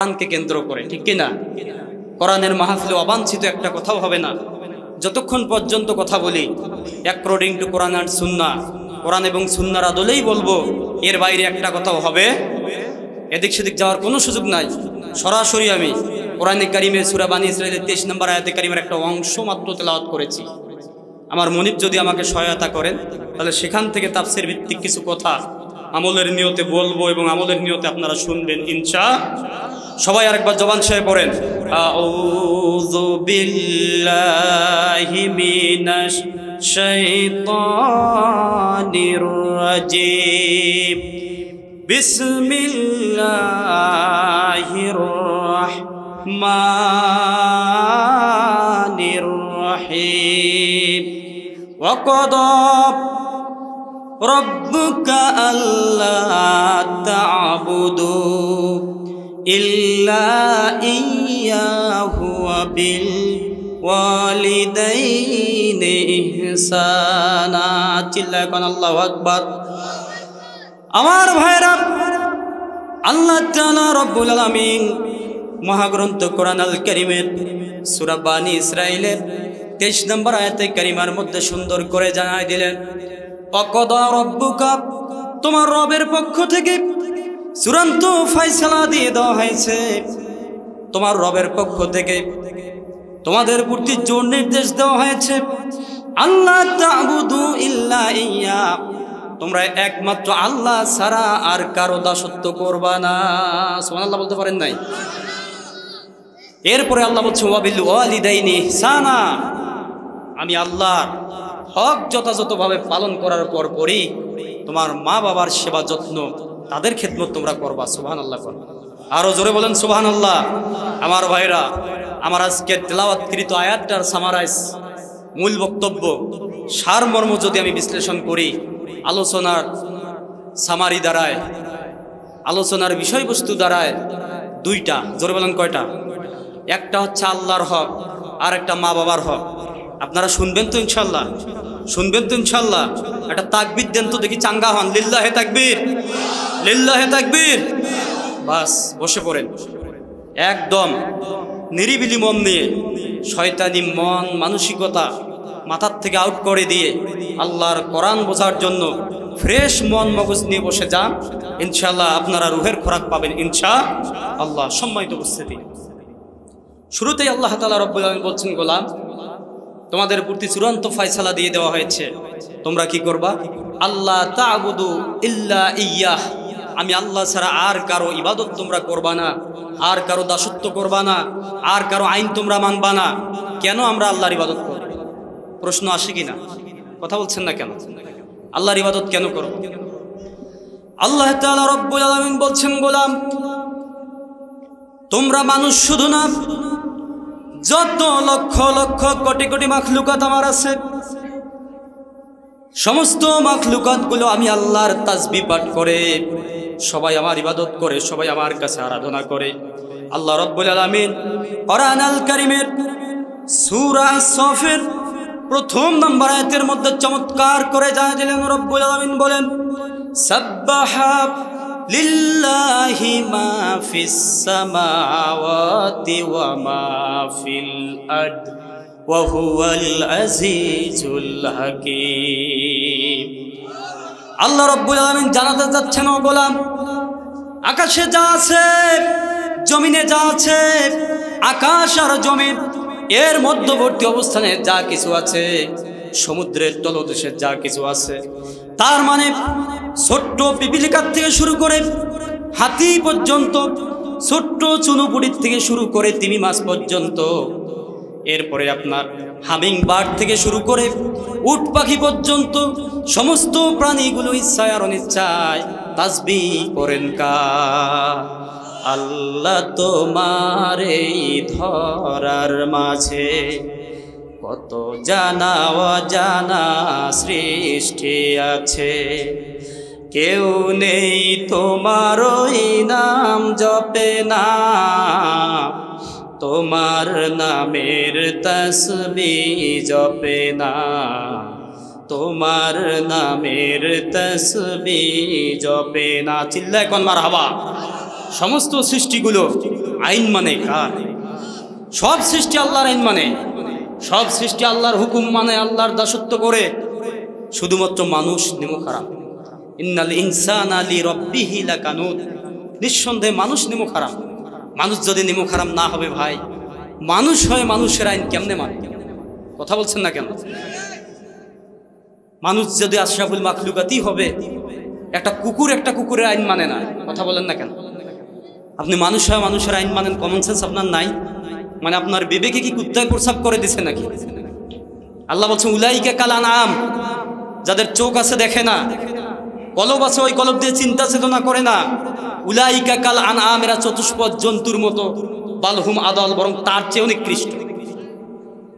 কোরআনকে কেন্দ্র করে, ঠিক কিনা? কোরআনের মাহফিলে অবাঞ্ছিত একটা কথাও হবে না যতক্ষণ পর্যন্ত কথা বলি অ্যাকর্ডিং টু কোরআন অ্যান্ড সুন্নাহ, কোরআন এবং সুন্নাহর আদলেই বলবো। এর বাইরে একটা কথাও হবে, এদিক সেদিক যাওয়ার কোনো সুযোগ নাই। সরাসরি আমি কোরআনে কারিমে সূরা বানী ইসরাঈলের 23 নম্বর আয়াতে কারিমের একটা অংশ মাত্র তেলাওয়াত করেছি। আমার মনিব যদি আমাকে সহায়তা করেন তাহলে সেখান থেকে তাফসীর ভিত্তিক কিছু কথা আমলের নিয়তে বলবো এবং আমলের নিয়তে আপনারা শুনবেন ইনশাআল্লাহ। সবাই আরেকবার জবান ছেড়ে পড়েন, আউযু বিল্লাহি মিনাশ শাইতানির রাজীম, বিসমিল্লাহির রাহমানির রাহিম। ওয়া ক্বাদা রাব্বুকা আল্লা তা'বুদু ইল্লা ইয়্যাহু ওয়া বিল ওয়ালিদাইনি ইহসানা। চিল্লায় কোন আল্লাহু আকবার। আমার ভাইরা, আল্লাহ তাআলা রব্বুল আলামিন মহাগ্রন্থ কোরআন আল কারীমের সূরা বানী ইসরাঈলের 23 নম্বর আয়াতে কারিমার মধ্যে সুন্দর করে জানাই দিলেন, ওয়াকদা রব্বুকা, তোমার রবের পক্ষ থেকে চূড়ান্ত ফয়সালা দিয়ে দেওয়া হয়েছে। তোমার রবের পক্ষ থেকে তোমাদের প্রতি জোর নির্দেশ দেওয়া হয়েছে, আল্লাহ তা'বুদু ইল্লা ইয়্যা, তোমরা একমাত্র আল্লাহ ছাড়া আর কারো দাসত্ব করবা না। সুবহানাল্লাহ বলতে পারেন নাই? এরপরে আল্লাহ বলছে ওয়া বিল ওয়ালিদাইনি ইহসানা, আমি আল্লাহর হক যথাযথভাবে পালন করার পরই তোমার মা বাবার সেবা যত্ন, তাদের খেদমত তোমরা করবা। সুবহানাল্লাহ। আরো জোরে বলেন সুবহানাল্লাহ। আমার ভাইরা, আমার আজকে তেলাওয়াতকৃত আয়াতটার সামারাইজ, মূল বক্তব্য, সারমর্ম যদি আমি বিশ্লেষণ করি, আলোচনার সামারি দ্বারায়, আলোচনার বিষয়বস্তু দ্বারায় দুইটা, জোরে বলেন কয়টা? একটা হচ্ছে আল্লাহর হক আর একটা মা বাবার হক। আপনারা শুনবেন তো ইনশাল্লাহ? শুনবেন তো ইনশাল্লাহ? একটা তাকবীর দেন তো দেখি, চাঙ্গা হন। লিল্লাহে তাকবীর, লিল্লাহে তাকবীর। বাস, বসে পড়েন একদম নিরিবিলি মন নিয়ে, শয়তানি মন মানসিকতা মাথার থেকে আউট করে দিয়ে আল্লাহর কোরআন বোঝার জন্য ফ্রেশ মন মগজ নিয়ে বসে যান। ইনশাআল্লাহ আপনারা রুহের খোরাক পাবেন ইনশাআল্লাহ। সম্মানিত উপস্থিতি, শুরুতেই আল্লাহ তাআলা রব্বুল আলামিন বলছেন, গোলাম, তোমাদের প্রতি চূড়ান্ত ফয়সালা দিয়ে দেওয়া হয়েছে, তোমরা কি করবা? আল্লাহ তা'বুদু ইল্লা ইয়্যাহ, আমি আল্লাহ ছাড়া আর কারো ইবাদত তোমরা করবা না, আর কারো দাসত্ব করবা না, আর কারো আইন তোমরা মানবা না। কেন আমরা আল্লাহর ইবাদত করব? প্রশ্ন আসে কিনা? কথা বলছেন না কেন? আল্লাহর ইবাদত কেন করব? আল্লাহ তাআলা রব্বুল আলামিন বলছেন, গোলাম, তোমরা মানুষ শুধু না, যত লক্ষ লক্ষ কোটি কোটি মাখলুকাত আমার আছে, সমস্ত মাখলুকাত গুলো আমি আল্লাহর তাসবিহ পাঠ করে, সবাই আমার ইবাদত করে, সবাই আমার কাছে আরাধনা করে। আল্লাহ রব্বুল আলামিন কোরআন আল কারীমের সূরা সফের 1 নম্বর আয়াতের মধ্যে চমৎকার করে জানিয়ে দিলেন, রব্বুল আলামিন বলেন, সাব্বাহা লিল্লাহি মা ফিস সামাওয়াতি ওয়া মা ফিল আরদ ওয়া হুয়াল আজিজুল হাকীম। আল্লাহ রব্বুল আলামিন জানাতে যাচ্ছেন, ও গোলাম, আকাশে যা আছে, জমিনে যা আছে, আকাশ আর জমিন এর মধ্যবর্তী অবস্থানে যা কিছু আছে, সমুদ্রের তলদেশে যা কিছু আছে, তার মানে ছোট্ট পিপিলিকার থেকে শুরু করে হাতি পর্যন্ত, ছোট্ট চুনুপুটির থেকে শুরু করে তিমি মাছ পর্যন্ত, এরপরে আপনার হামিং বার্ড থেকে শুরু করে উট পাখি পর্যন্ত সমস্ত প্রাণীগুলো ইচ্ছায় আর অনিচ্ছায় তাসবিহ করেন কার? আল্লাহ। তোমার এই ধরার মাঝে কত জানা অজানা সৃষ্টি আছে, কেউ নেই তোমার ওই নাম জপে না, তোমার নামের তাসবিহ জপে না, তোমার নামের তাসবিহ জপে না। চিল্লায় কোন মারহাবা। সমস্ত সৃষ্টিগুলো আইন মানে কার? সব সৃষ্টি আল্লাহর আইন মানে, সব সৃষ্টি আল্লাহর হুকুম মানে, আল্লাহর দাসত্ব করে। শুধুমাত্র মানুষ নেমো খারাপ। ইন্নাল ইনসানা লিরাব্বিহি লাকানুত, নিঃসন্দেহে মানুষ নেমো খারাপ। মানুষ যদি নেমো খারাপ না হবে ভাই, মানুষ হয়ে মানুষের আইন কেমনে মানে? কথা বলছেন না কেন? মানুষ যদি আশরাফুল মাখলুকাতই হবে, একটা কুকুর একটা কুকুরের আইন মানে না, কথা বলেন না কেন? আপনি মানুষ হয়ে মানুষের আইন মানেন, কমন সেন্স আপনার নাই? মানে আপনার বিবেকে কি কুত্তায় প্রসাব করে দিছে নাকি? আল্লাহ বলছেন উলাইকা কাল আনআম, যাদের চোখ আছে দেখে না, কলব আছে ওই কলব দিয়ে চিন্তা চেতনা করে না, উলাইকা কাল আনআম, এরা চতুষ্পদ জন্তুর মতো, বালহুম আদাল, বরং তার চেয়ে নিকৃষ্ট।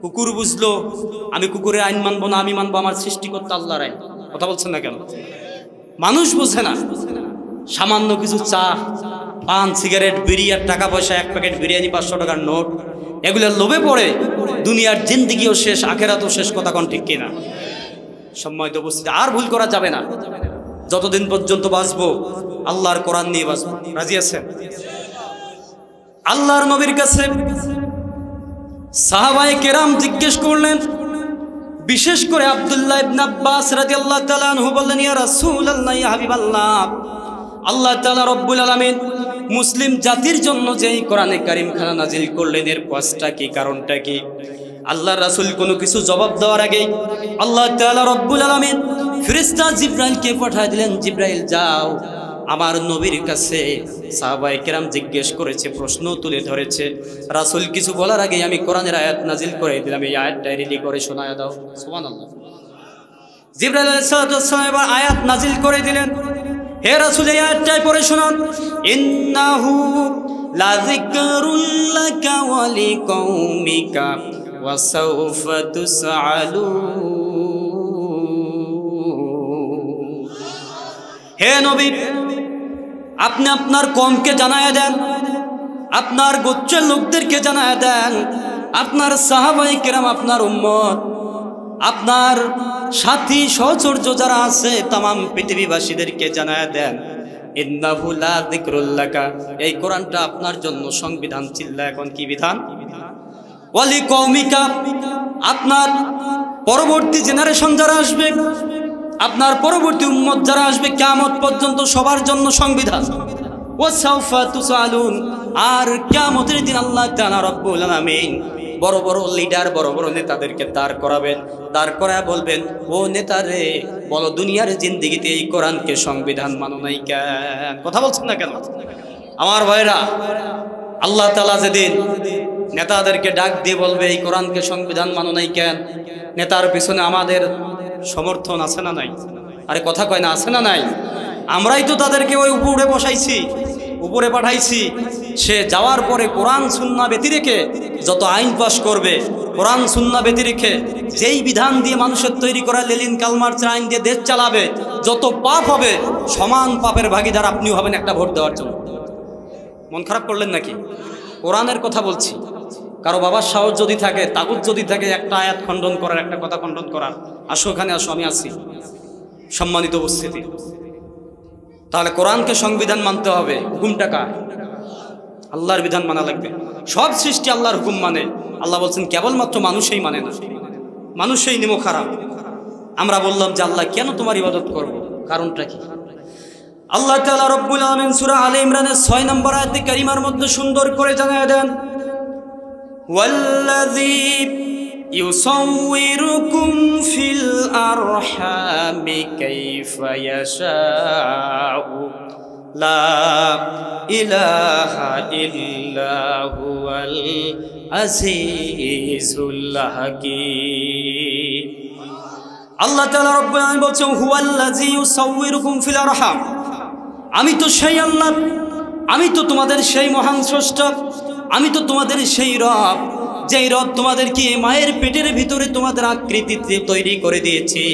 কুকুর বুঝলো আমি কুকুরের আইন মানবো না, আমি মানবো আমার সৃষ্টিকর্তা আল্লাহর আইন। কথা বলছেন না কেন? মানুষ বুঝে না, সামান্য কিছু চা, পান, সিগারেট, বিড়ি আর টাকা পয়সা, এক প্যাকেট বিরিয়ানি, 500 টাকার নোট, এগুলোর লোভে পড়ে দুনিয়ার জিন্দিগিও শেষ, আখেরাতও শেষ। কথা কোন ঠিক কিনা? সম্মানিত উপস্থিতি, আর ভুল করা যাবে না। যতদিন পর্যন্ত বাঁচবো আল্লাহর কোরআন নিয়ে বাঁচবো। রাজি আছেন? আল্লাহর নবীর কাছে সাহাবায়ে কেরাম জিজ্ঞেস করলেন, বিশেষ করে আব্দুল্লাহ ইবনে আব্বাস রাদিয়াল্লাহু তাআলা আনহু বললেন, ইয়া রাসূলুল্লাহ, ইয়া হাবিবাল্লাহ, আল্লাহ তাআলা রব্বুল আলামিন মুসলিম জাতির জন্য যেই কোরআনে কারীম খানা নাজিল করলেন, এর কষ্টটা কি, কারণটা কি? আল্লাহর রাসূল কোনো কিছু জবাব দেওয়ার আগেই আল্লাহ তাআলা রব্বুল আলামিন ফেরেশতা জিবরাইলকে পাঠিয়ে দিলেন, জিবরাইল যাও আমার নবীর কাছে সাহাবায়ে কেরাম জিজ্ঞেস করেছে, প্রশ্ন তুলে ধরেছে, রাসূল কিছু বলার আগেই আমি কোরআনের আয়াত নাজিল করে দিলাম, এই আয়াতটা রেডি করে শোনায়া দাও। সুবহানাল্লাহ। জিবরাইল আলাইহিস সালাম এবার আয়াত নাজিল করে দিলেন, হে রাসূল এই আয়াতটাই পড়ে শোনান, ইন্নাহু লা যিকরুল লাকা ওয়া লিকাউমিকা ওয়া সাউফা তুসআলুন। হে নবী, আপনি আপনার কওমকে জানায়া দেন, আপনার গোত্রের লোকদেরকে জানায়া দেন, আপনার সাহাবায়ে কেরাম, আপনার উম্মত, আপনার সাথী সহচর্য যারা আছে তামাম পৃথিবীবাসীদেরকে জানায়া দেন, ইন্নাহু লা যিকরুল লাকা, এই কোরআনটা আপনার জন্য সংবিধান। চিল্লা এখন কি বিধান? ওয়া লিকাউমিকা, আপনার পরবর্তী জেনারেশন যারা আসবে, আপনার পরবর্তী উম্মত যারা আসবে, কিয়ামত পর্যন্ত সবার জন্য সংবিধান। ওয়া সাউফা তুসআলুন, আর কিয়ামতের দিন আল্লাহ তাআলা রব্বুল আলামিন বড় বড় লিডার, বড় বড় নেতাদেরকে দাঁড় করাবেন, দাঁড় করায় বলবেন, ও নেতারে বলো দুনিয়ার জিন্দেগিতে এই কোরআনকে সংবিধান মানো নাই কেন? কথা বলছেন না কেন? আমার ভাইরা, আল্লাহ তাআলা যেদিন নেতাদেরকে ডাক দিয়ে বলবে এই কোরআনকে সংবিধান মানো নাই কেন, নেতার পিছনে আমাদের সমর্থন আছে না নাই? আরে কথা কয় না, আছে না নাই? আমরাই তো তাদেরকে ওই উপরে বসাইছি, উপরে পাঠাইছি। সে যাওয়ার পরে কোরআন সুন্নাহ ব্যতি রেখে যত আইন পাশ করবে, কোরআন সুন্নাহ ব্যতি রেখে যেই বিধান দিয়ে মানুষের তৈরি করা লেলিন কালমার্চের আইন দিয়ে দেশ চালাবে, যত পাপ হবে সমান পাপের ভাগিদার আপনিও হবেন একটা ভোট দেওয়ার জন্য। মন খারাপ করলেন নাকি? কোরআনের কথা বলছি। কারো বাবার সাহস যদি থাকে, তাগুত যদি থাকে, একটা আয়াত খণ্ডন করার, একটা কথা খণ্ডন করার, আসো এখানে আসো, আমি আছি। সম্মানিত উপস্থিতি, তাহলে কোরআনকে সংবিধান মানতে হবে। হুকুমটা কার? আল্লাহর বিধান মানা লাগবে। সব সৃষ্টি আল্লাহর হুকুম মানে। আল্লাহ বলছেন কেবলমাত্র মানুষই মানে না, মানুষই নিমো খারাপ। আমরা বললাম যে আল্লাহ কেন তোমার ইবাদত করব, কারণটা কি? আল্লাহ তাআলা রব্বুল আলামিন সূরা আলে ইমরানের 6 নম্বর আয়াতে কারিমার মধ্যে সুন্দর করে জানিয়ে দেন, ওয়াল্লাযী ইউসাউইরুকুম ফিল আরহামি কাইফা ইয়াশাউ লা ইলাহা ইল্লা হুয়াল আজিজুল হাকীম। আল্লাহ তাআলা রব্বুল আলামিন বলছেন, হুয়াল্লাযী ইউসাউইরুকুম ফিল আরহাম, আমি তো সেই আল্লাহ, আমি তো তোমাদের সেই মহান স্রষ্টা, আমি তো তোমাদের সেই রব, যেই রব তোমাদেরকে মায়ের পেটের ভিতরে তোমাদের আকৃতিতে তৈরি করে দিয়েছি,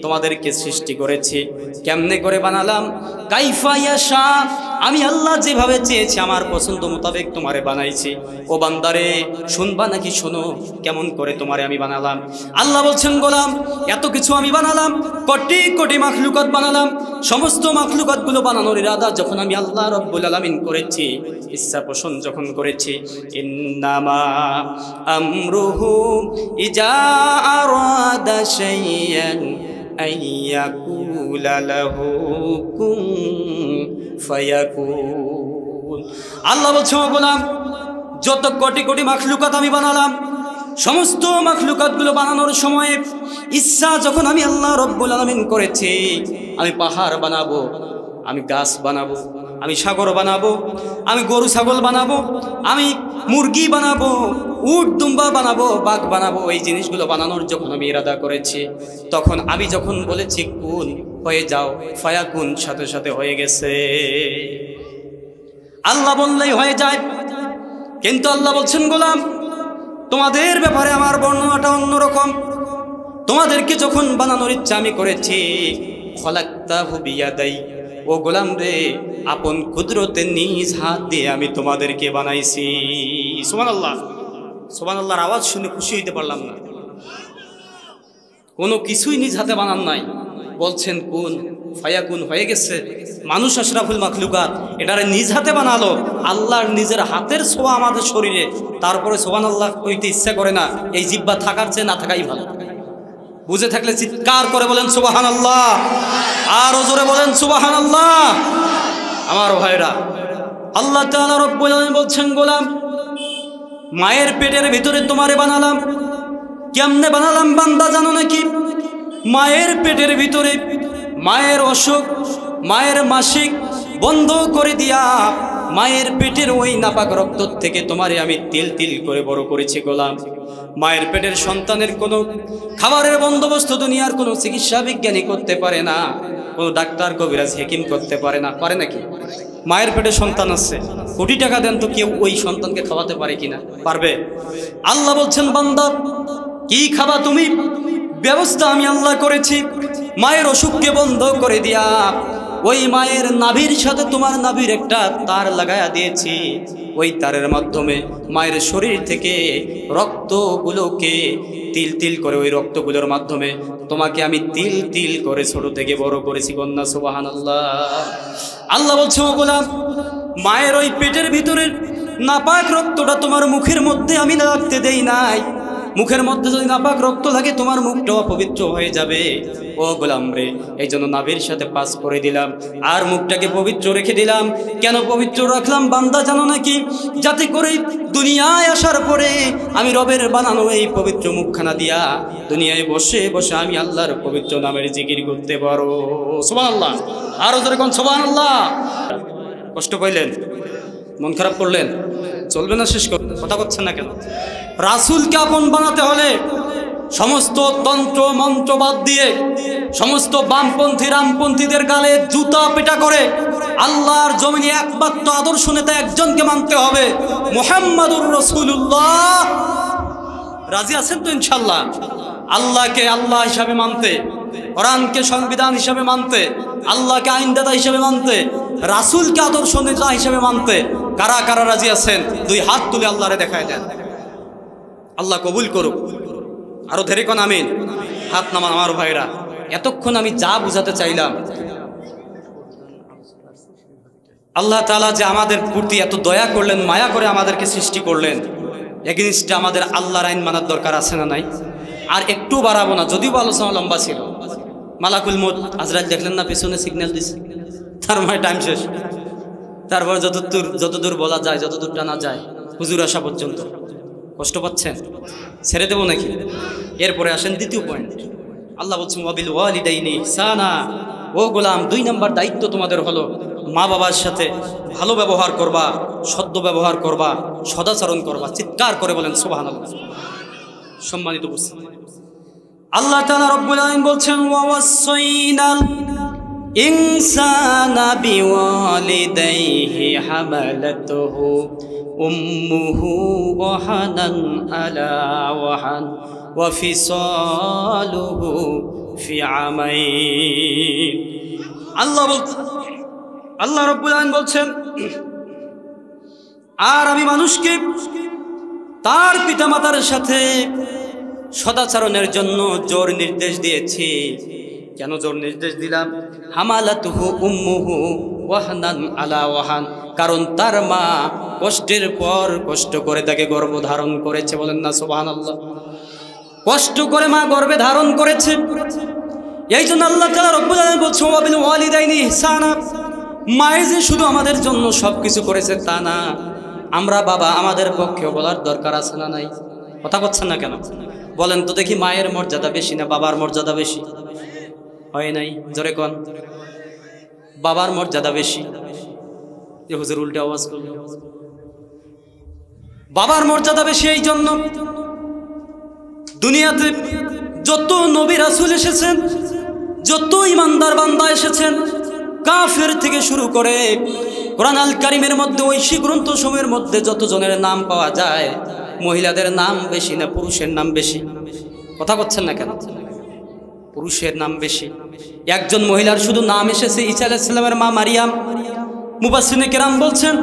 তোমাদেরকে সৃষ্টি করেছি। কেমনে করে বানালাম? কাইফা ইয়াশা, আমি আল্লাহ যেভাবে চেয়েছি আমার পছন্দ মোতাবেক তোমারে বানাইছি। ও বান্দারে শুনবা নাকি শোনো কেমন করে তোমারে আমি বানালাম। আল্লাহ বলছেন গোলাম এত কিছু আমি বানালাম, কোটি কোটি মাখলুকাত বানালাম, সমস্ত মাখলুকাতগুলো বানানোর ইরাদা যখন আমি আল্লাহ রব্বুল আলামিন করেছি, ইচ্ছা পোষণ যখন করেছি, ইন্নামা আমরুহু ইজা আরাদা শাইয়ান আইয়াকুলা লাহু কুন ফায়াকুন। আল্লাহ বলছে ও গোলাম যত কোটি কোটি মাখলুকাত আমি বানালাম, সমস্ত মাখলুকাতগুলো বানানোর সময় ইচ্ছা যখন আমি আল্লাহ রব্বুল আলামিন করেছি, আমি পাহাড় বানাবো, আমি গাছ বানাবো, আমি সাগর বানাবো, আমি গরু ছাগল বানাবো, আমি মুরগি বানাবো, উট দুম্বা বানাবো, বাঘ বানাবো, এই জিনিসগুলো বানানোর যখন আমি ইরাদা করেছি, তখন আমি যখন বলেছি কুন হয়ে যাও, ফায়াকুন সাথে সাথে হয়ে গেছে। আল্লাহ বললেই হয়ে যায়। কিন্তু আল্লাহ বলছেন গোলাম তোমাদের ব্যাপারে আমার বর্ণনাটা অন্যরকম। তোমাদেরকে যখন বানানোর ইচ্ছা আমি করেছি, খলাকতাহু বিয়াদাই, ও গোলাম রে আপন কুদরতে নিজ হাত দিয়ে আমি তোমাদেরকে বানাইছি। সুবহানাল্লাহ। সুবহানাল্লাহর আওয়াজ শুনে খুশি হইতে পারলাম না। কোনো কিছুই নিজ হাতে বানান নাই, বলছেন কুন ফায়াকুন হয়ে গেছে। মানুষ আশরাফুল মাখলুকাত, এটারে নিজ হাতে বানালো, আল্লাহর নিজের হাতের ছোঁয়া আমাদের শরীরে, তারপরে সুবহানাল্লাহ কইতে ইচ্ছা করে না। এই জিহ্বা থাকার চেয়ে না থাকাই ভালো। বুঝে থাকলে চিৎকার করে বলেন সুবহানাল্লাহ, আর জোরে বলেন সুবহানাল্লাহ। আমার ভাইরা, আল্লাহ তাআলা রব্বুল আলামিন বলছেন গোলাম মায়ের পেটের ভিতরে তোমারে বানালাম। কেমনে বানালাম বান্দা জানো নাকি? মায়ের পেটের ভিতরে মায়ের অসুখ, মায়ের মাসিক বন্ধ করে দিয়া মায়ের পেটের ওই নাপাক রক্ত থেকে তোমারে আমি তিল তিল করে বড় করেছি গোলাম। মায়ের পেটের সন্তানের কোনো খাবারের বন্দোবস্ত দুনিয়ার কোনো চিকিৎসা বিজ্ঞানী করতে পারে না, কোনো ডাক্তার কবিরাজ হেকিম করতে পারে না। পারে নাকি? মায়ের পেটে সন্তান আছে, কোটি টাকা দেন তো কেউ ওই সন্তানকে খাওয়াতে পারে কিনা? পারবে? আল্লাহ বলছেন বান্দা কি খাবা তুমি? ব্যবস্থা আমি আল্লাহ করেছি। মায়ের অসুখকে বন্ধ করে দিয়া ওই মায়ের নাভির সাথে তোমার নাভির একটা তার লাগায়া দিয়েছি। ওই তারের মাধ্যমে মায়ের শরীর থেকে রক্তগুলোকে তিল তিল করে, ওই রক্তগুলোর মাধ্যমে তোমাকে আমি তিল তিল করে ছোট থেকে বড় করেছি। কন্যা সুবহানাল্লাহ। আল্লাহ বলছে ও গোলাম মায়ের ওই পেটের ভিতরের নাপাক রক্তটা তোমার মুখের মধ্যে আমি রাখতে দেই নাই। মুখের মধ্যে যদি নাপাক রক্ত লাগে তোমার মুখটা অপবিত্র হয়ে যাবে। ও গোলাম রে, এই জন্য নাভির সাথে পাস করে দিলাম আর মুখটাকে পবিত্র রেখে দিলাম। কেন পবিত্র রাখলাম বান্দা জানো নাকি? যাতে করে দুনিয়ায় আসার পরে আমি রবের বানানো এই পবিত্র মুখখানা দিয়া দুনিয়ায় বসে বসে আমি আল্লাহর পবিত্র নামের জিকির করতে পারো। সুবহানাল্লাহ। আরো যেরকম সুবহানাল্লাহ। কষ্ট পাইলেন? মন খারাপ করলেন? চলবে না, শেষ করবেন? কথা করছেন না কেন? রাসূলকে আপন বানাতে হলে সমস্ত তন্ত্র মন্ত্র বাদ দিয়ে, সমস্ত বামপন্থী রামপন্থীদের গালে জুতা পেটা করে আল্লাহর জমিনে একমাত্র আদর্শ নেতা একজনকে মানতে হবে, মুহাম্মাদুর রাসূলুল্লাহ। রাজি আছেন তো ইনশাআল্লাহ? আল্লাহকে আল্লাহ হিসাবে মানতে, কোরআনকে সংবিধান হিসাবে মানতে, আল্লাহকে আইনদাতা হিসাবে মানতে, রাসূলকে আদর্শ নেতা হিসাবে মানতে কারা কারা রাজি আছেন? দুই হাত তুলে আল্লাহরে দেখায় দেন। আল্লাহ কবুল করুক। আরো ধরে কোন আমিন। হাত নামান আমার ভাইরা। এতক্ষণ আমি যা বুঝাতে চাইলাম, আল্লাহ তাআলা যে আমাদের প্রতি এত দয়া করলেন, মায়া করে আমাদেরকে সৃষ্টি করলেন, এগেইনস্টে আমাদের আল্লাহর আইন মানার দরকার আছে না নাই? আর একটু বাড়াবো না, যদিও আলোচনা লম্বা ছিল। মালাকুল মউত আজরাইল দেখলেন না পেছনে সিগন্যাল দিছে, তার মানে টাইম শেষ। তারপর যতদূর বলা যায়, যতদূর টানা যায়, হুজুর আসা পর্যন্ত। কষ্ট পাচ্ছেন? ছেড়ে দেবো নাকি? এরপরে আসেন দ্বিতীয় পয়েন্ট। আল্লাহ বলছেন ওয়াবিল ওয়ালিদাইনি ইহসানা। ও গোলাম, 2 নম্বর দায়িত্ব তোমাদের হলো মা বাবার সাথে ভালো ব্যবহার করবা, সদ্য ব্যবহার করবা, সদাচরণ করবা। চিৎকার করে বলেন সুবহানাল্লাহ। সম্মানিত উপস্থিতি, আল্লাহ তাআলা রব্বুল আলামিন বলছেন ওয়াসাইনাল ইনসানা বিওয়ালিদাইহি হামালাতুহু উম্মুহু ওয়াহানান আলা ওয়াহান ওয়া ফিসালুহু ফি আমাইন। আল্লাহ রাব্বুল আলামিন বলছেন, আর আমি মানুষকে তার পিতামাতার সাথে সদাচরণের জন্য জোর নির্দেশ দিয়েছি। কেন জোর নির্দেশ দিলাম? হামালাতুহু উম্মুহু ওয়াহনান আলা ওয়াহান, কারণ তার মা কষ্টের পর কষ্ট করে তাকে গর্ভ ধারণ করেছে। বলেন না সুবহানাল্লাহ। কষ্ট করে মা গর্ভে ধারণ করেছে। এই জন্য আল্লাহ তাআলা রব্বুল আলামিন বলছে, ওয়া বিল ওয়ালিদাইনি ইহসানা। মায়ে যে শুধু আমাদের জন্য সবকিছু করেছে তা না, আমরা বাবা আমাদের পক্ষেও বলার দরকার আছে না নাই? কথা বলছেন না কেন? বলেন তো দেখি, মায়ের মর্যাদা বেশি না বাবার মর্যাদা বেশি? হয় নাই? জোরে কোন। বাবার মর্যাদা বেশি। এ হুজুর উল্টে আওয়াজ করল। বাবার মর্যাদা বেশি। এই জন্য দুনিয়াতে যত নবী রাসূল এসেছেন, যত ইমানদার বান্দা এসেছেন, কাফের থেকে শুরু করে কোরআন আল কারীমের মধ্যে ঐশী গ্রন্থ সমূহের মধ্যে যত জনের নাম পাওয়া যায়, মহিলাদের নাম বেশি না পুরুষের নাম বেশি? কথা বলছেন না কেন? পুরুষের নাম বেশি। একজন মহিলার শুধু নাম এসেছে ঈসা আলাইহিস সালামের মা মারিয়াম। মুফাসসিরিনে কেরাম বলছেন,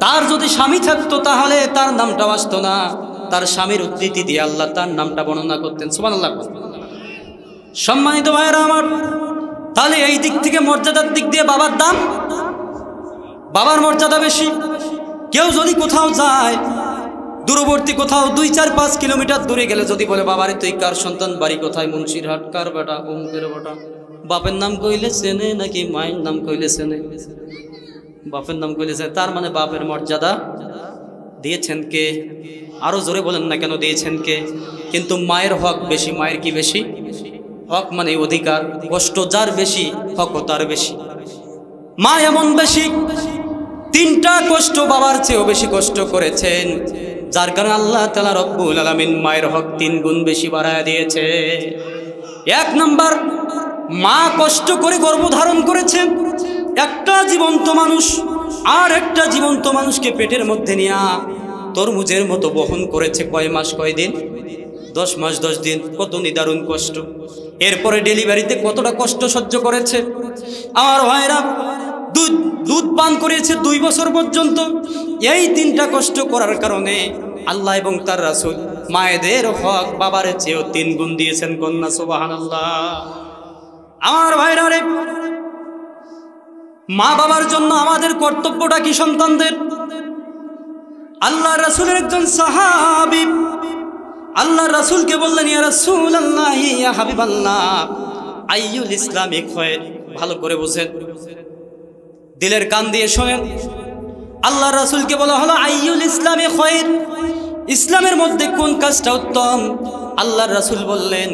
তার যদি স্বামী থাকতো তাহলে তার নামটাও আসতো না, তার স্বামীর উদ্ধৃতি দিয়ে আল্লাহ তার নামটা বর্ণনা করতেন। সুবহানাল্লাহ। সম্মানিত ভাইয়েরা আমার, তাহলে এই দিক থেকে মর্যাদার দিক দিয়ে বাবার দাম, বাবার মর্যাদা বেশি। কেউ যদি কোথাও যায়, দূরবর্তী কোথাও 2-4-5 কিলোমিটার দূরে গেলে যদি বলে, বাবারে তুই কার সন্তান, বাড়ি কোথায়, মুন্সিরহাট, কার বেটা, অমুকের বেটা, বাপের নাম কইলে চেনে নাকি মায়ের নাম কইলে চেনে? বাপের নাম কইলে চেনে। তার মানে বাপের মর্যাদা দিয়েছেন কে? আরো জোরে বলেন না কেন, দিয়েছেন কে? কিন্তু মায়ের হক বেশি। মায়ের কি বেশি? হক মানে অধিকার। কষ্ট যার বেশি, হকও তার বেশি। মা এমন বেশি, 3টা কষ্ট বাবার চেয়েও বেশি কষ্ট করেছেন, যার কারণে আল্লাহ তাআলা রব্বুল আলামিন মায়ের হক 3 গুণ বেশি বাড়ায় দিয়েছে। 1 নাম্বার, মা কষ্ট করে গর্ভধারণ করেছেন। একটা জীবন্ত মানুষ আর একটা জীবন্ত মানুষকে পেটের মধ্যে নিয়ে তরমুজের মতো বহন করেছে। কয় মাস, কয় দিন? 10 মাস 10 দিন। কত নিদারুণ কষ্ট। এরপরে ডেলিভারিতে কতটা কষ্ট সহ্য করেছে আমার ভাইরা। দুধ পান করেছে 2 বছর পর্যন্ত। এই 3টা কষ্ট করার কারণে আল্লাহ এবং তার রাসূল মায়েদের হক বাবার চেয়েও 3 গুণ দিয়েছেন। কন্যা সুবহানাল্লাহ। আমার ভাইরা রে, মা বাবার জন্য আমাদের কর্তব্যটা কি সন্তানদের? আল্লাহ রাসূলের একজন সাহাবী আল্লাহ রাসূলকে বললেন, ইয়া রাসূলুল্লাহ, ইয়া হাবিবাল্লাহ, আইয়ুল ইসলামি খায়র। ভালো করে বুঝেন, দিলের কান দিয়ে শোনেন। আল্লাহ রাসূলকে বলা হলো, আইয়ুল ইসলামি খায়র, ইসলামের মধ্যে কোন কাজটা উত্তম? আল্লাহর রাসূল বললেন,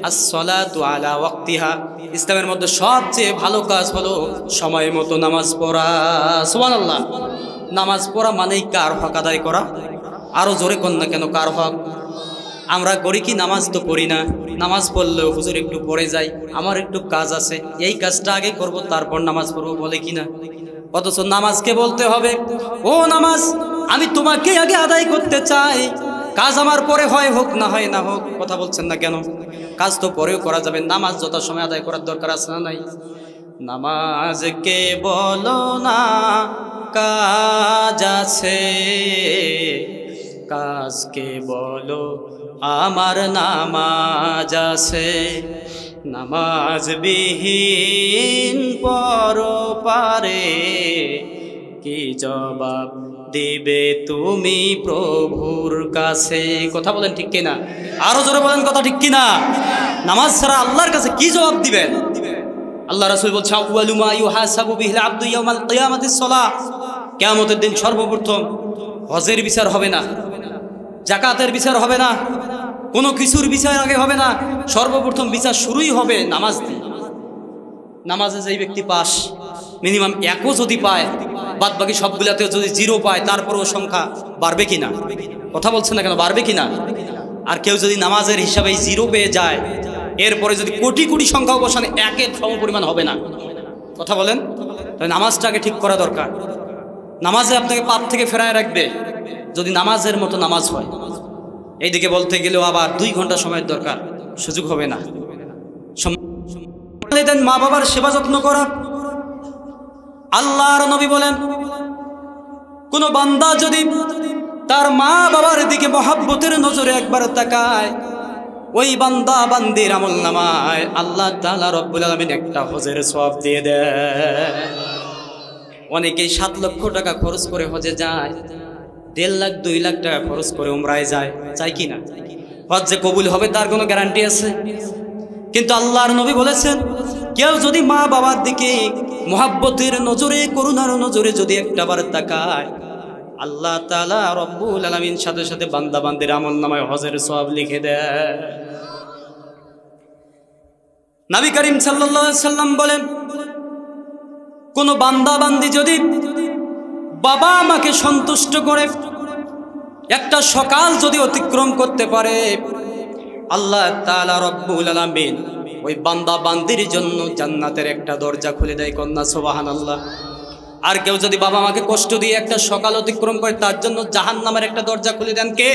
আস-সালাতু আলা ওয়াক্তিহা, ইসলামের মধ্যে সবচেয়ে ভালো কাজ হলো সময় মতো নামাজ পড়া। সুবহানাল্লাহ। নামাজ পড়া মানেই কার হক আদায় করা? আরো জোরে কোন না কেন, কার হক? আমরা করি কি? নামাজ তো পড়ি না। নামাজ পড়লেও হুজুর একটু পড়ে যাই, আমার একটু কাজ আছে, এই কাজটা আগে করব তারপর নামাজ পড়বো, বলে কি না? অথচ নামাজকে বলতে হবে, ও নামাজ, আমি তোমাকে আগে আদায় করতে চাই, কাজ আমার পরে হয় হোক না হয় না হোক। কথা বলছেন না কেন? কাজ তো পরেও করা যাবে, নামাজ যত সময় আদায় করার দরকার আছে না নাই? নামাজকে বলো না কাজ আছে, কাজকে বলো আমার নামাজ আছে। নামাজ বিহীন পরপারে কি জবাব দিবে তুমি প্রভুর কাছে? কথা বলেন ঠিক কিনা? আরো জোরে বলেন কথা ঠিক কিনা? নামাজ ছাড়া আল্লাহর কাছে কি জবাব দিবেন? আল্লাহ রাসূল বলছে, আউয়ালু মা ইউহাসাবু বিহিল আবদু ইয়াউমাল কিয়ামাতিস সালাহ। কিয়ামতের দিন সর্বপ্রথম হজের বিচার হবে না, যাকাতের বিচার হবে না, কোনো কিছুর বিচার আগে হবে না। সর্বপ্রথম বিচার শুরুই হবে নামাজ দিয়ে। নামাজে যেই ব্যক্তি পাস, মিনিমাম 1ও যদি পায়, বাদ বাকি সবগুলাতেও যদি 0 পায়, তারপরেও সংখ্যা বাড়বে কিনা? কথা বলছেন না কেন, বাড়বে কিনা? আর কেউ যদি নামাজের হিসাবে 0 পেয়ে যায়, এরপরে যদি কোটি কোটি সংখ্যা বসানে 1-এর সমপরিমাণ হবে না। কথা বলেন? তাই নামাজটাকে ঠিক করা দরকার। নামাজে আপনাকে পাপ থেকে ফেরায় রাখবে যদি নামাজের মতো নামাজ হয়। এইদিকে বলতে গেলেও আবার 2 ঘন্টা সময়ের দরকার, সুযোগ হবে না। মা বাবার সেবা যত্ন করা, আল্লাহর নবী বলেন, কোন বান্দা যদি তার মা বাবার দিকে মহব্বতের নজরে একবার তাকায়, ওই বান্দা বান্দির আমলনামায় আল্লাহ তাআলা রব্বুল আলামিন একটা হজের সওয়াব দিয়ে দেয়। অনেকেই 7 লক্ষ টাকা খরচ করে হজে যায়, 1.5 লাখ 2 লাখ টাকা খরচ করে উমরায় যায়, চাই কি না? হজ যে কবুল হবে তার কোনো গ্যারান্টি আছে? কিন্তু আল্লাহর নবী বলেছেন, কেউ যদি মা বাবার দিকে মহব্বতের নজরে, করুণার নজরে যদি একটাবার তাকায়, আল্লাহ তাআলা রব্বুল আলামিন সাথে সাথে বান্দা বান্দির আমলনামায় হজের সওয়াব লিখে দেয়। নবী করিম সাল্লাল্লাহু আলাইহি সাল্লাম বলেন, কোন বান্দা বান্দি যদি বাবা মাকে সন্তুষ্ট করে একটা সকাল যদি অতিক্রম করতে পারে, আল্লাহ তাআলা রব্বুল আলামিন ওই বান্দা বান্দির জন্য জান্নাতের একটা দরজা খুলে দেয়। কন্যা সুবহানাল্লাহ। আর কেউ যদি বাবা মাকে কষ্ট দিয়ে একটা সকাল অতিক্রম করে, তার জন্য জাহান্নামের একটা দরজা খুলে দেন কে?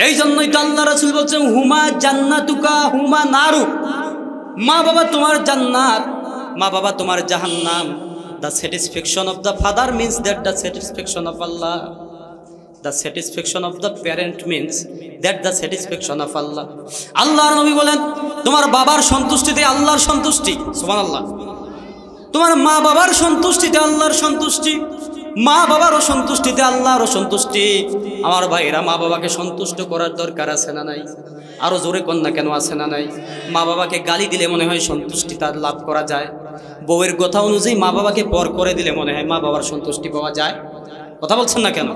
এই জন্যই তো আল্লাহ রাসূল বলছেন, হুমা জান্নাতুকা হুমা নারু। মা বাবা তোমার জান্নাত, মা বাবা তোমার জাহান্নাম। The satisfaction of the father means that the satisfaction of Allah. The satisfaction of the parent means that the satisfaction of Allah. আল্লাহর নবী বলেন, তোমার বাবার সন্তুষ্টিতে আল্লাহর সন্তুষ্টি। সুবহানাল্লাহ। তোমার মা বাবার সন্তুষ্টিতে আল্লাহর সন্তুষ্টি, মা বাবারও সন্তুষ্টিতে আল্লাহরও সন্তুষ্টি। আমার ভাইরা, মা বাবাকে সন্তুষ্ট করার দরকার আছে না নাই? আরো জোরে কন্যা কেন আছে না নাই? মা বাবাকে গালি দিলে মনে হয় সন্তুষ্টি তার লাভ করা যায়, বউয়ের কথা অনুযায়ী মা বাবাকে পর করে দিলে মনে হয় মা বাবার সন্তুষ্টি পাওয়া যায়। কথা বলছেন না কেন?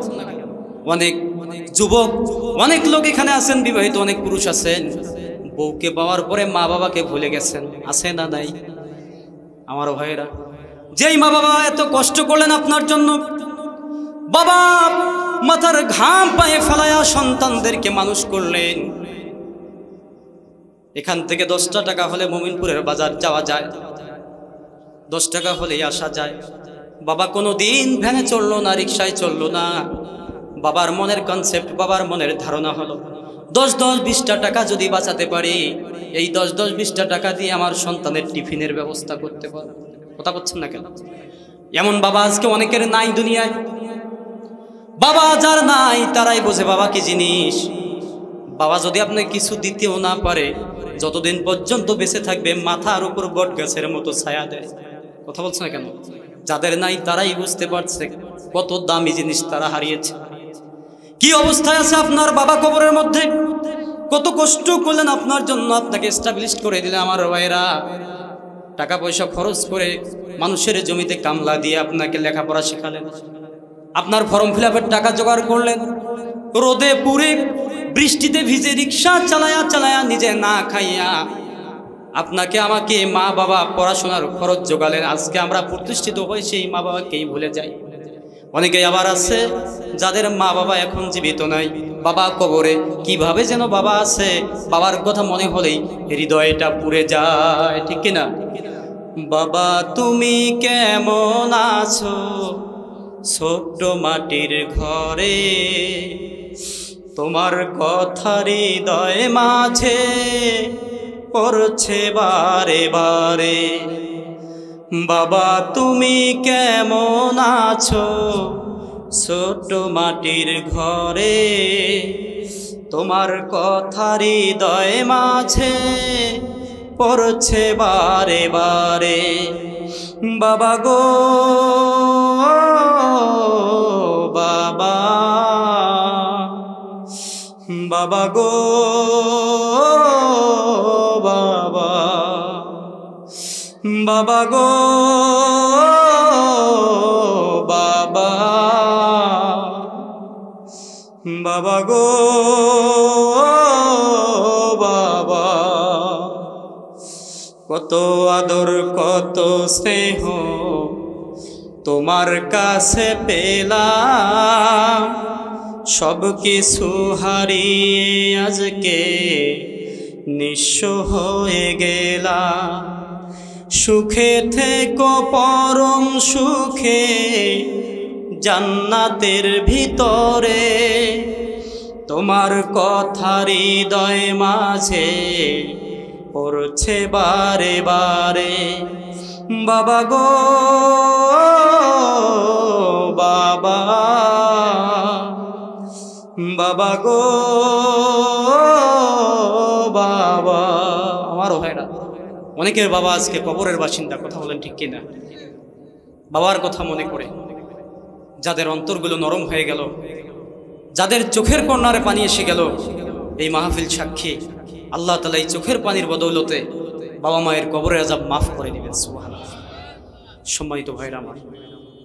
অনেক যুবক, অনেক লোক এখানে আছেন, বিবাহিত অনেক পুরুষ আছেন, বউকে পাওয়ার পরে মা বাবাকে ভুলে গেছেন। আছে না নাই? আমার ভাইয়েরা, যেই মা বাবা এত কষ্ট করলেন আপনার জন্য, বাবা মাথার ঘাম পায়ে ফেলায়া সন্তানদেরকে মানুষ করলেন, এখান থেকে 10টা টাকা হলে মুমিনপুরের বাজার যাওয়া যায়, 10 টাকা হলেই আসা যায়। বাবা কোনো দিন ভ্যানে চললো না, রিক্সায় চললো না। বাবার মনের কনসেপ্ট, বাবার মনের ধারণা হলো 10-20টা টাকা যদি বাঁচাতে পারি, এই 10-20টা টাকা দিয়ে আমার সন্তানের টিফিনের ব্যবস্থা করতে পারবো। কথা বলছেন না কেন? এমন বাবা আজকে অনেকের নাই দুনিয়ায়। বাবা যার নাই তারাই বোঝে বাবা কি জিনিস। বাবা যদি আপনি কিছু দিতেও না পারে, যতদিন পর্যন্ত বেঁচে থাকবে মাথার উপর বট গাছের মতো ছায়া দেয়। কথা বলছেন না কেন? যাদের নাই তারাই বুঝতে পারছে কত দামি জিনিস তারা হারিয়েছে। কি অবস্থায় আছে আপনার বাবা কবরের মধ্যে, কত কষ্ট করলেন আপনার জন্য, আপনাকে এস্টাবলিশ করে দিলেন। আমার ভাইরা, টাকা পয়সা খরচ করে মানুষের জমিতে কামলা দিয়ে আপনাকে লেখাপড়া শেখালেন, আপনার ফর্ম ফিল আপের টাকা জোগাড় করলেন, রোদে পুড়ে বৃষ্টিতে ভিজে রিক্সা চালায়া চালায়া নিজে না খাইয়া আপনাকে আমাকে মা বাবা পড়াশোনার খরচ জোগালেন। আজকে আমরা প্রতিষ্ঠিত হয়ে সেই মা বাবাকেই ভুলে যাই। অনেকেই আবার আছে যাদের মা বাবা এখন জীবিত নাই, বাবা কবরে, কিভাবে যেন বাবা আছে, বাবার কথা মনে হলেই হৃদয়টা পুড়ে যায়। ঠিক কিনা? বাবা তুমি কেমন আছো ছোট্ট মাটির ঘরে, তোমার কথা হৃদয় মাঝে পড়ছে বারে বারে। বাবা তুমি কেমন আছো ছোট্ট মাটির ঘরে, তোমার কথা হৃদয় মাঝে পড়ছে বারে বারে। বাবা গো বাবা, বাবা গো বাবা, বাবা গো বাবা, বাবা গো বাবা। কত আদর কত স্নেহ তোমার কাছে পেলাম, সব কিছু হারিয়ে আজকে নিঃস্ব হয়ে গেলাম। সুখে থেকো পরম সুখে জান্নাতের ভিতরে, তোমার কথা হৃদয় মাঝে পড়ছে বারে বারে। বাবা গো বাবা, বাবা গো বাবা। আমারও হয় না, অনেকের বাবা আজকে কবরের বাসিন্দা, কথা বলেন ঠিক কিনা? বাবার কথা মনে করে যাদের অন্তরগুলো নরম হয়ে গেল, যাদের চোখের কর্নারে পানি এসে গেল, এই মাহফিল সাক্ষী আল্লাহ তাআলা এই চোখের পানির বদৌলতে বাবা মায়ের কবরের আযাব মাফ করে দিবেন। সুবহানাল্লাহ। সম্মানিত ভাইরা আমার,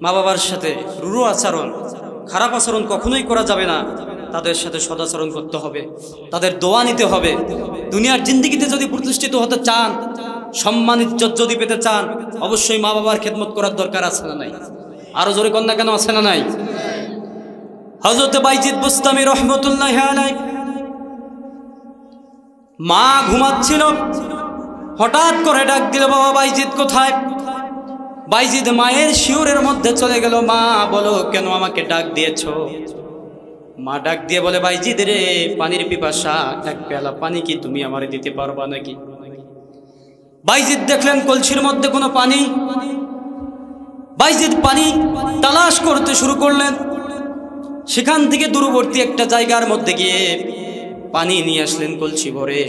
মা বাবার সাথে রূঢ় আচরণ, খারাপ আচরণ কখনোই করা যাবে না। তাদের সাথে সদাচরণ করতে হবে, তাদের দোয়া নিতে হবে। দুনিয়ার জিন্দেগিতে যদি প্রতিষ্ঠিত হতে চান, সম্মান ইজ্জত যদি পেতে চান, অবশ্যই মা বাবার খেদমত করার দরকার আছে না নাই? আরো জোরে কন্যা কেন, আছে না নাই? হযরত বাইজিদ বুস্তামি রহমতুল্লাহি আলাইহি মা ঘুমাচ্ছিল, হঠাৎ করে ডাক দিল, বাবা বাইজিদ কোথায়? বাইজিদ মায়ের শিউরের মধ্যে চলে গেল। মা বলো, কেন আমাকে ডাক দিয়েছো? মা ডাক দিয়ে বলে, বাইজিদ রে, পানির পিপাসা, এক পেয়ালা পানি কি তুমি আমারে দিতে পারবা নাকি? বাইজিদ দেখলেন কলসির মধ্যে কোনো পানি। বাইজিদ পানি তালাশ করতে শুরু করলেন। সেখান থেকে দূরবর্তী একটা জায়গার মধ্যে গিয়ে পানি নিয়ে আসলেন কলসি ভরে।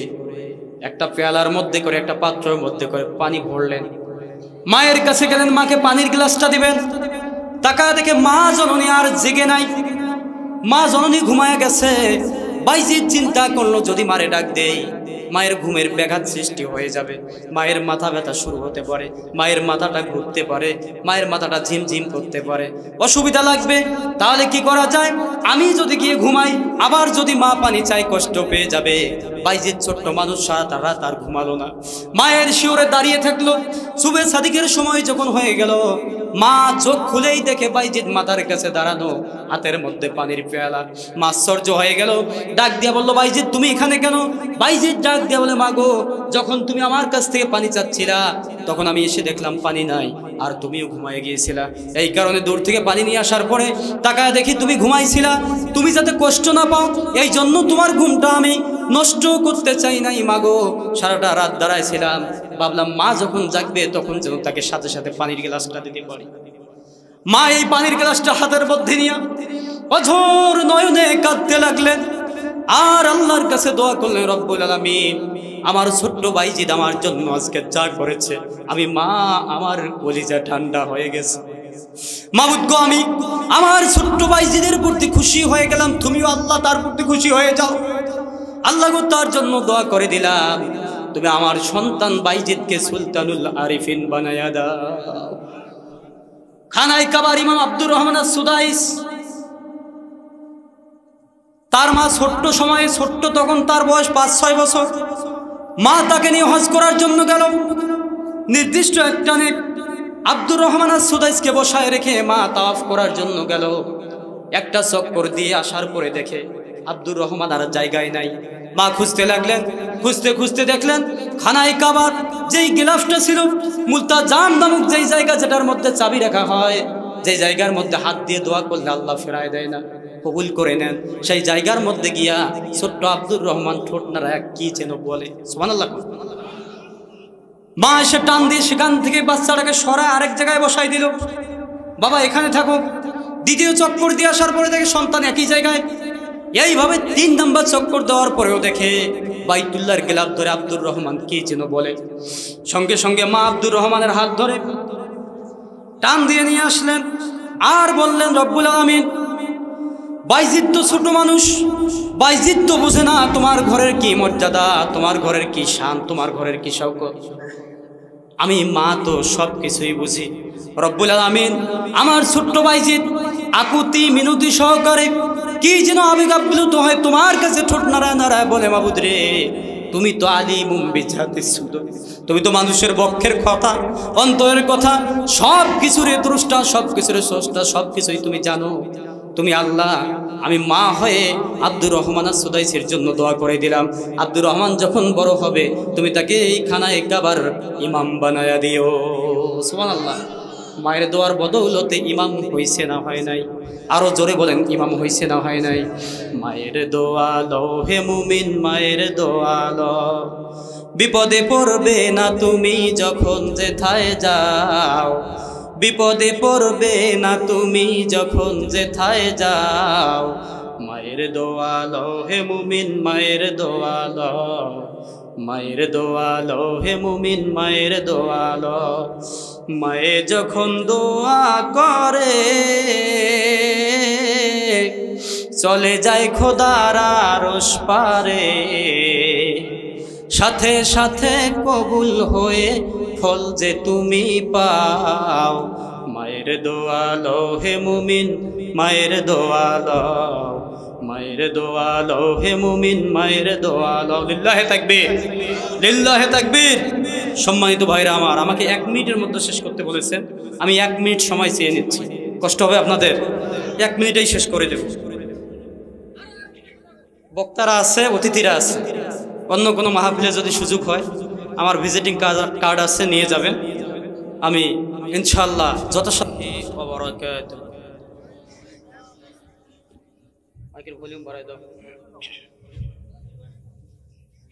একটা পেয়ালার মধ্যে করে, একটা পাত্রের মধ্যে করে পানি ভরলেন। মায়ের কাছে গেলেন, মাকে পানির গ্লাসটা দিবেন। তাকা দেখে মা জননী আর জেগে নাই, মা জননী ঘুমায় গেছে। বাইজিদ চিন্তা করলো, যদি মারে ডাক দেই, মায়ের ঘুমের ব্যাঘাত সৃষ্টি হয়ে যাবে, মায়ের মাথা ব্যথা শুরু হতে পারে, মায়ের মাথাটা ঘুরতে পারে, মায়ের মাথাটা ঝিমঝিম করতে পারে, অসুবিধা লাগবে। তাহলে কি করা যায়? আমি যদি গিয়ে ঘুমাই, আবার যদি মা পানি চাই, কষ্ট পেয়ে যাবে। বাইজিদ ছোট্ট মানুষ, সারা রাত আর ঘুমালো না, মায়ের শিওরে দাঁড়িয়ে থাকলো। সুবে সাদিকের সময় যখন হয়ে গেল, মা চোখ খুলেই দেখে বাইজিদ মাথার কাছে দাঁড়ানো, হাতের মধ্যে পানির পেয়ালা। মা আশ্চর্য হয়ে গেল, ডাক দিয়া বলল, বাইজিদ তুমি এখানে কেন? বাইজিদ ডাক দিয়া বলে, মা গো, যখন তুমি আমার কাছ থেকে পানি চাচ্ছিলা, তখন আমি এসে দেখলাম পানি নাই, আর তুমিও ঘুমায় গিয়েছিলা। এই কারণে দূর থেকে পানি নিয়ে আসার পরে তাকায় দেখি তুমি ঘুমাইছিলা। তুমি যাতে কষ্ট না পাও, এই জন্য তোমার ঘুমটা আমি নষ্ট করতে চাই নাই। মাগো, সারাটা রাত দাঁড়াইছিলাম, ভাবলাম মা যখন জাগবে তখন যেন তাকে সাথে সাথে পানির গ্লাসটা দিতে পারি। মা এই পানির গ্লাসটা হাতের মধ্যে নিয়ে অঝোর নয়নে কাঁদতে লাগলেন, আর আল্লাহর কাছে দোয়া করলেন, রব্বুল আলামিন, আমার ছোট্ট বাইজিদ আমার জন্য আজকে যা করেছে, আমি মা, আমার কলিজা ঠান্ডা হয়ে গেছে। মাবুদ গো, আমি আমার ছোট্ট বাইজিদের প্রতি খুশি হয়ে গেলাম, তুমিও আল্লাহ তার প্রতি খুশি হয়ে যাও। আল্লাহ গো, তার জন্য দোয়া করে দিলাম, তুমি আমার সন্তান বাইজিদকে সুলতানুল আরিফিন বানায়া দাও। খানায় কাবার ইমাম আব্দুর রহমান আস-সুদাইস, তার মা ছোট্ট সময়ে, ছোট্ট তখন তার বয়স 5-6 বছর, মা তাকে নিয়ে হজ করার জন্য গেল। নির্দিষ্ট একটা আব্দুর রহমান আস-সুদাইসকে বসায় রেখে মা তাওয়াফ করার জন্য গেল। একটা চক্কর দিয়ে আসার পরে দেখে আব্দুর রহমান আর জায়গায় নাই। মা খুঁজতে লাগলেন, খুঁজতে খুঁজতে দেখলেন খানায় কাবার যেই গিলাফটা ছিল, মুলতাজাম নামক যেই জায়গা, যেটার মধ্যে চাবি রাখা হয়, যেই জায়গার মধ্যে হাত দিয়ে দোয়া করলে আল্লাহ ফেরায় দেয় না, কবুল করে নেন, সেই জায়গার মধ্যে গিয়া ছোট্ট আব্দুর রহমান ঠোঁট নাড়ায় কি যেন বলে। সুবহানাল্লাহ। মা এসে টান দিয়ে সেখান থেকে বাচ্চাটাকে সরায় আরেক জায়গায় বসাই দিল, বাবা এখানে থাকো। দ্বিতীয় চক্কর দিয়ে আসার পরে দেখে সন্তান একই জায়গায়। এইভাবে 3 নাম্বার চক্কর দেওয়ার পরেও দেখে বাইতুল্লাহর গিলাফ ধরে আব্দুর রহমান কি যেন বলে। সঙ্গে সঙ্গে মা আব্দুর রহমানের হাত ধরে টান দিয়ে নিয়ে আসলেন, আর বললেন, রব্বুল আলামিন, বাইজিদ তো ছোট মানুষ, বাইজিদ তো বোঝে না তোমার ঘরের কি মর্যাদা, তোমার ঘরের কি শান, তোমার ঘরের কি শওকত। আমি মা তো সব কিছুই বুঝি। রব্বুল আলামিন, আমার ছোট্ট বাইজিদ আকুতি মিনতি সহকারে কি যেন আবেগ আপ্লুত হয় তোমার কাছে ঠোঁট নাড়ায় নাড়ায় বলে, মাবুদ রে, তুমি তো আলিমুম বিজাতিস সুদূর, তুমি তো মানুষের বক্ষের কথা, অন্তরের কথা, সব কিছুর দ্রষ্টা, সব কিছুর স্রষ্টা, সব কিছুই তুমি জানো। তুমি আল্লাহ, আমি মা হয়ে আব্দুর রহমান আস-সুদাইসের জন্য দোয়া করে দিলাম, আব্দুর রহমান যখন বড় হবে তুমি তাকে এই খানায় কাবার ইমাম বানায়া দিও। সুবহানাল্লাহ। মায়ের দোয়ার বদৌলতে ইমাম হইছে না হয় নাই? আরো জোরে বলেন, ইমাম হইছে না হয় নাই? মায়ের দোয়া লো হে মুমিন, মায়ের দোয়া লো, বিপদে পড়বে না তুমি যখন যেথায় যাও, বিপদে পড়বে না তুমি যখন যেথায় যাও। মায়ের দোয়া লও হে মুমিন, মায়ের দোয়া লও, মায়ের দোয়া লও হে মুমিন, মায়ের দোয়া লও। মায়ে যখন দোয়া করে চলে যায় খোদার আরশ পারে, সাথে সাথে কবুল হয়ে ফল যে তুমি পাও। মায়ের দোয়া লও হে মুমিন, মায়ের দোয়া লও, মায়ের দোয়া লও হে মুমিন, মায়ের দোয়া লও। লিল্লাহে তাকবীর, লিল্লাহে তাকবীর। সম্মানিত ভাইরা আমার, আমাকে 1 মিনিটের মধ্যে শেষ করতে বলেছেন, আমি 1 মিনিট সময় চেয়ে নিচ্ছি। কষ্ট হবে আপনাদের? 1 মিনিটেই শেষ করে দেব। বক্তারা আছে, অতিথিরা আছে, অন্য কোনো মাহফিলে যদি সুযোগ হয় আমার ভিজিটিং কার্ড আছে, নিয়ে যাবেন। আমি ইনশাআল্লাহ যথাসাধ্য ভলিউম বাড়াই দাও।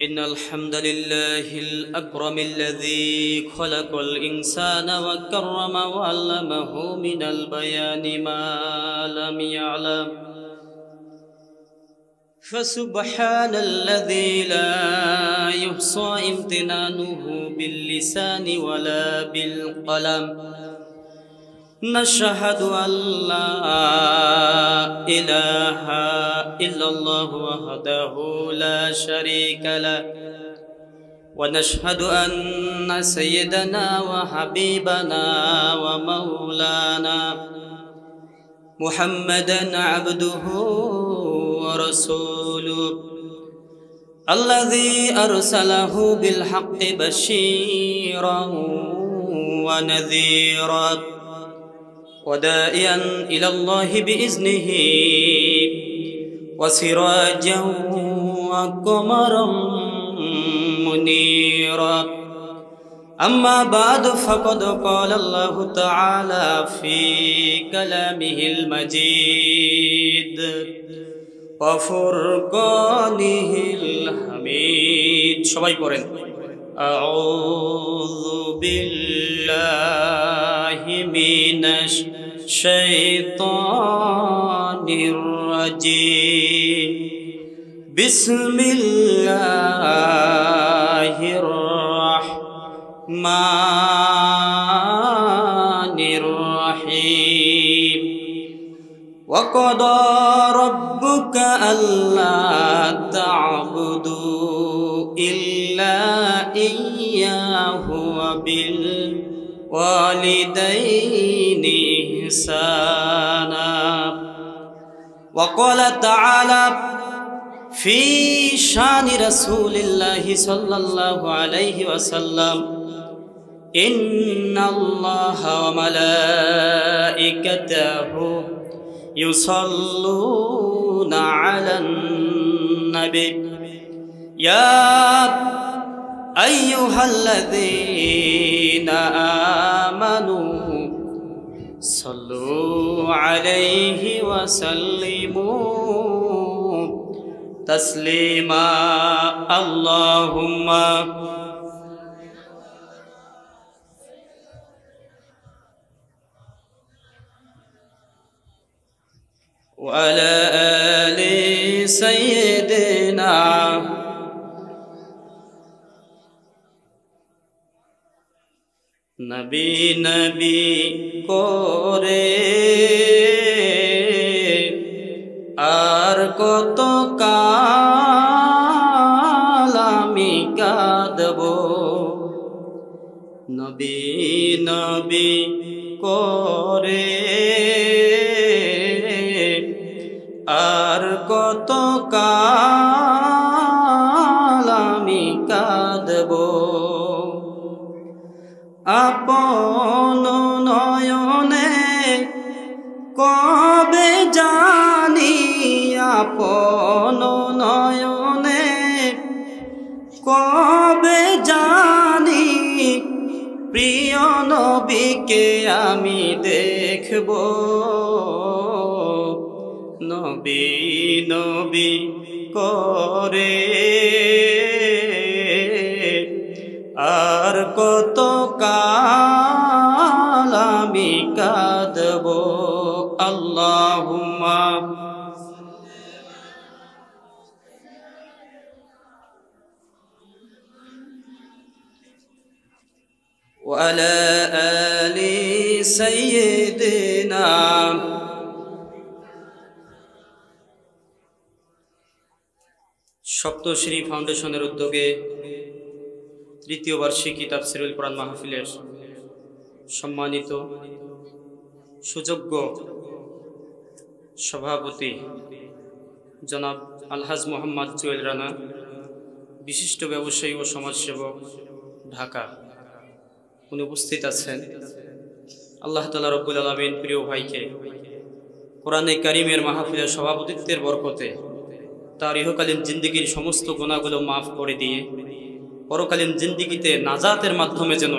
إن الحمد لله الأكرم الذي خلق الإنسان وكرم وعلمه من البيان ما لم يعلم، فسبحان الذي لا يحصى امتنانه باللسان ولا بالقلم، نشهد أن لا إله إلا الله وحده لا شريك له، ونشهد أن سيدنا وحبيبنا ومولانا محمدا عبده ورسوله الذي أرسله بالحق بشيرا ونذيرا وداعيا إلى الله بإذنه وسراجا وقمرا منيرا. أما بعد فقد قال الله تعالى في كلامه المجيد وفرقانه الحميد. সবাই পড়েন أعوذ بالله من الشيطان الرجيم بسم الله الرحمن الرحيم. وقضى ربك ألا تعبدوا إلا إياه وبالوالدين إحسانا. وقال تعالى في شان رسول الله صلى الله عليه وسلم إن الله وملائكته يصلون على النبي يا أيها الذين آمنوا صلوا عليه وسلموا تسليما. اللهم وعلى آل سيدنا নবী নবী করে আর কত কাল আমি কাঁদব, নবী নবী করে আর কত কাল আমি কাঁদব। আপন নয়নে কবে জানি, আপন নয়নে কবে জানি প্রিয় নবীকে আমি দেখব, নবী নবী করে কত কাল আমি কাঁদব আল্লাহুম্মা وعلى آل سيدنا সপ্তশ্রী ফাউন্ডেশনের উদ্যোগে তৃতীয় বার্ষিকী তাফসীরুল কোরআন মাহফিলের সম্মানিত সুযোগ্য সভাপতি জনাব আলহাজ মোহাম্মদ জুয়েল রানা, বিশিষ্ট ব্যবসায়ী ও সমাজসেবক, ঢাকা, উনি উপস্থিত আছেন। আল্লাহ তাআলা রব্বুল আলামিন প্রিয় ভাইকে কোরআনে কারিমের মাহফিলের সভাপতিত্বের বরকতে তার ইহকালীন জিন্দিগির সমস্ত গুনাহগুলো মাফ করে দিয়ে পরকালীন জিন্দিগিতে নাজাতের মাধ্যমে যেন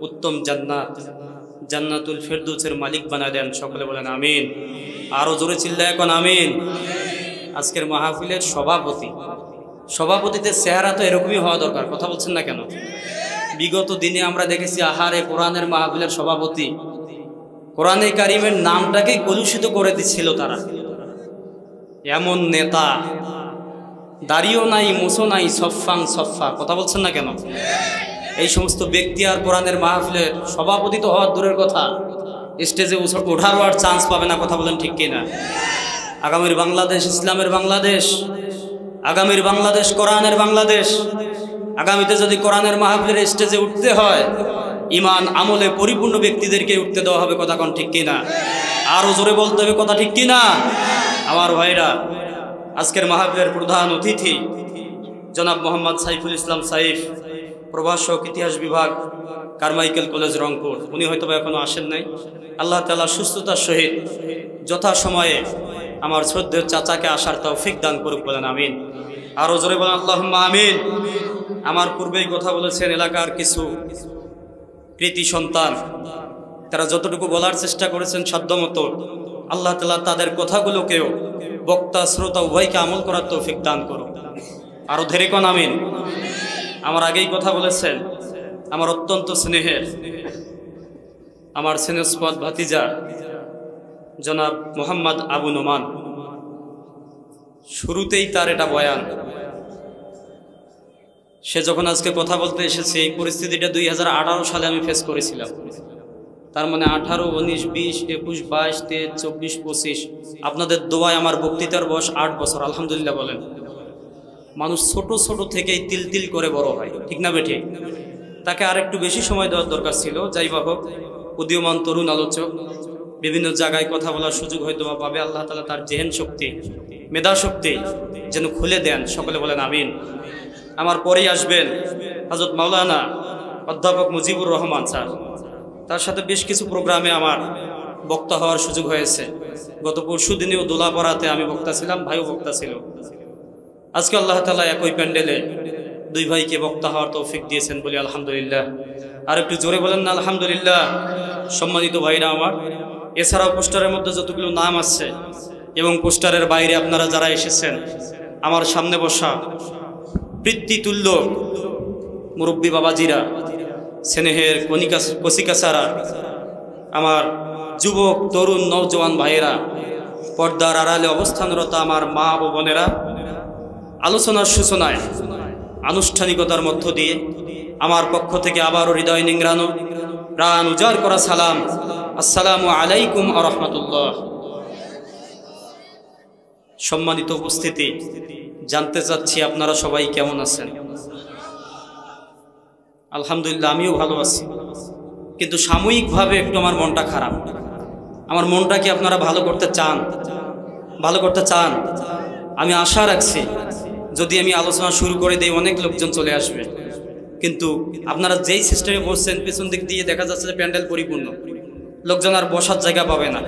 উত্তম জান্নাত, জান্নাতুল ফেরদৌসের মালিক বানায় দেন। সকলে বলেন আমিন। আরো জোরে চিল্লায় এখন আমিন। আজকের মাহফিলের সভাপতিদের চেহারা তো এরকমই হওয়া দরকার, কথা বলছেন না কেন? বিগত দিনে আমরা দেখেছি আহারে কোরআনের মাহফিলের সভাপতি কোরআনে কারিমের নামটাকে কলুষিত করে দিচ্ছিল তারা। এমন নেতা, দাড়িও নাই, মুছো নাই, সফাং সফা, কথা বলছেন না কেন? এই সমস্ত ব্যক্তি আর কোরআনের মাহফিলের সভাপতি তো হওয়ার দূরের কথা, স্টেজে ওঠারও আর চান্স পাবে না, কথা বলেন ঠিক কিনা? আগামীর বাংলাদেশ ইসলামের বাংলাদেশ, আগামীর বাংলাদেশ কোরআনের বাংলাদেশ। আগামীতে যদি কোরআনের মাহফিলের স্টেজে উঠতে হয়, ইমান আমলে পরিপূর্ণ ব্যক্তিদেরকে উঠতে দেওয়া হবে, কথা কোন ঠিক কিনা? আরো জোরে বলতে হবে, কথা ঠিক কিনা? আমার ভাইরা, আজকের মাহফিলের প্রধান অতিথি জনাব মোহাম্মদ সাইফুল ইসলাম সাইফ, প্রভাষক, ইতিহাস বিভাগ, কারমাইকেল কলেজ, রংপুর। উনি হয়তো এখনো আসেন নাই। আল্লাহ তাআলা সুস্থতার সহিত যথাসময়ে আমার শ্রদ্ধেয় চাচাকে আসার তৌফিক দান করুক, বলেন আমিন। আরো জোরে বলেন আল্লাহুম্মা আমিন। আমার পূর্বেই কথা বলেছেন এলাকার কিছু কৃতি সন্তান, তারা যতটুকু বলার চেষ্টা করেছেন সাধ্যমতো, আল্লাহ তাআলা তাদের কথাগুলোকেও বক্তা শ্রোতা উভয়কে আমল করার তৌফিক দান করুক। আরো ধীরে কোন আমিন। আমার আগেই কথা বলেছেন আমার অত্যন্ত স্নেহের, আমার স্নেহস্পদ ভাতিজা জনাব মোহাম্মদ আবু নোমান। শুরুতেই তার এটা বয়ান, সে যখন আজকে কথা বলতে এসেছে, এই পরিস্থিতিটা 2018 সালে আমি ফেস করেছিলাম। তার মানে 18, 19, 20, 21, 22, 23, 24, 25, আপনাদের দোয়ায় আমার বক্তৃতার বয়স 8 বছর, আলহামদুলিল্লাহ বলেন। মানুষ ছোট ছোট থেকেই তিল তিল করে বড় হয়, ঠিক না বেঠে? তাকে আর একটু বেশি সময় দেওয়ার দরকার ছিল। যাই বা হোক, উদীয়মান তরুণ আলোচক, বিভিন্ন জায়গায় কথা বলার সুযোগ হয়তো বা পাবে। আল্লাহ তাআলা তার জেহেন শক্তি, মেধা শক্তি যেন খুলে দেন, সকলে বলেন আমিন। আমার পরেই আসবেন হযরত মাওলানা অধ্যাপক মুজিবুর রহমান স্যার। তার সাথে বেশ কিছু প্রোগ্রামে আমার বক্তা হওয়ার সুযোগ হয়েছে। গত পরশু দিনেও দোলাপাড়াতে আমি বক্তা ছিলাম, ভাইও বক্তা ছিল। আজকে আল্লাহ তাআলা একই প্যান্ডেলে দুই ভাইকে বক্তা হওয়ার তৌফিক দিয়েছেন, বলি আলহামদুলিল্লাহ। আর একটু জোরে বলেন না আলহামদুলিল্লাহ। সম্মানিত ভাইরা আমার, এছাড়াও পোস্টারের মধ্যে যতগুলো নাম আছে এবং পোস্টারের বাইরে আপনারা যারা এসেছেন, আমার সামনে বসা পিতৃতুল্য মুরব্বী বাবাজিরা, স্নেহের কচিকাচারা, আমার যুবক তরুণ নওজওয়ান ভাইয়েরা, পর্দার আড়ালে অবস্থানরত আমার মা ও বোনেরা, আলোচনার সূচনায় আনুষ্ঠানিকতার মধ্য দিয়ে আমার পক্ষ থেকে আবারও হৃদয় নিংড়ানো, প্রাণ উজাড় করা সালাম, আসসালামু আলাইকুম ওয়া রাহমাতুল্লাহ। সম্মানিত উপস্থিতি, জানতে চাচ্ছি আপনারা সবাই কেমন আছেন? আলহামদুলিল্লাহ, আমিও ভালো আছি, কিন্তু সাময়িকভাবে একটু আমার মনটা খারাপ। আমার মনটা কি আপনারা ভালো করতে চান? ভালো করতে চান? আমি আশা রাখছি যদি আমি আলোচনা শুরু করে দিই অনেক লোকজন চলে আসবে, কিন্তু আপনারা যেই সিস্টেমে বসছেন পেছন দিক দিয়ে দেখা যাচ্ছে যে প্যান্ডেল পরিপূর্ণ, লোকজন আর বসার জায়গা পাবে না।